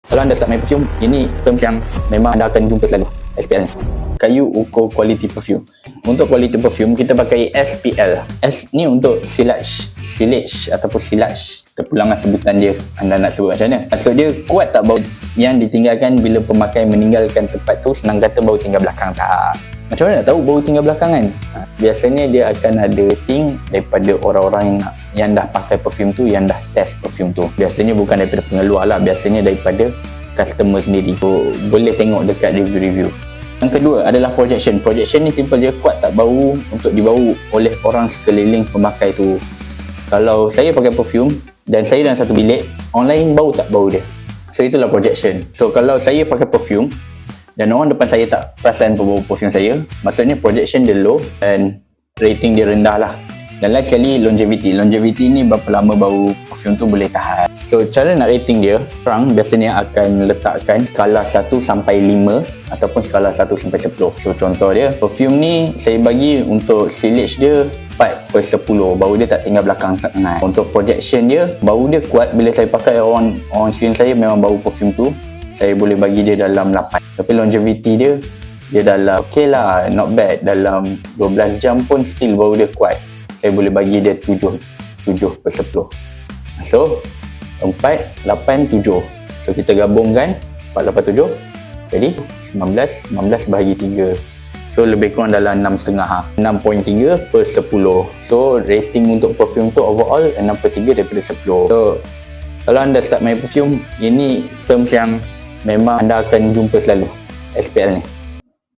Kalau anda start main perfume, ini terms yang memang anda akan jumpa selalu, SPL ni. Kayu ukur quality perfume. Untuk quality perfume, kita pakai SPL. S ni untuk silage ataupun silage. Terpulangan sebutan dia. Anda nak sebut macam mana? Maksud dia, kuat tak bau yang ditinggalkan bila pemakai meninggalkan tempat tu? Senang kata bau tinggal belakang tak. Macam mana nak tahu bau tinggal belakang kan? Biasanya dia akan ada rating daripada orang-orang yang dah pakai perfume tu, yang dah test perfume tu. Biasanya bukan daripada pengeluar lah, biasanya daripada customer sendiri. So, boleh tengok dekat review-review. Yang kedua adalah projection. Projection ni simple je, kuat tak bau untuk dibau oleh orang sekeliling pemakai tu. Kalau saya pakai perfume dan saya dalam satu bilik, online bau tak bau dia. So itulah projection. So kalau saya pakai perfume dan orang depan saya tak perasan bau perfume saya, maksudnya projection dia low dan rating dia rendah lah. Dan last sekali, longevity. Longevity ni berapa lama bau perfume tu boleh tahan. So cara nak rating dia, orang biasanya akan letakkan skala 1 sampai 5 ataupun skala 1 sampai 10. So contoh dia, perfume ni saya bagi untuk silage dia 4/10. Bau dia tak tinggal belakang sangat. Untuk projection dia, bau dia kuat. Bila saya pakai, orang sekeliling saya memang bau perfume tu, saya boleh bagi dia dalam 8. Tapi longevity dia dalam okay lah, not bad. Dalam 12 jam pun still bau dia kuat. Saya boleh bagi dia 7/10. So 4, 8, 7. So kita gabungkan 4, 8, 7 jadi 19 bahagi 3. So lebih kurang dalam 6.5, 6.3/10. So rating untuk perfume tu overall 6/3 daripada 10. So kalau anda start main perfume, ini terms yang memang anda akan jumpa selalu, SPL ni.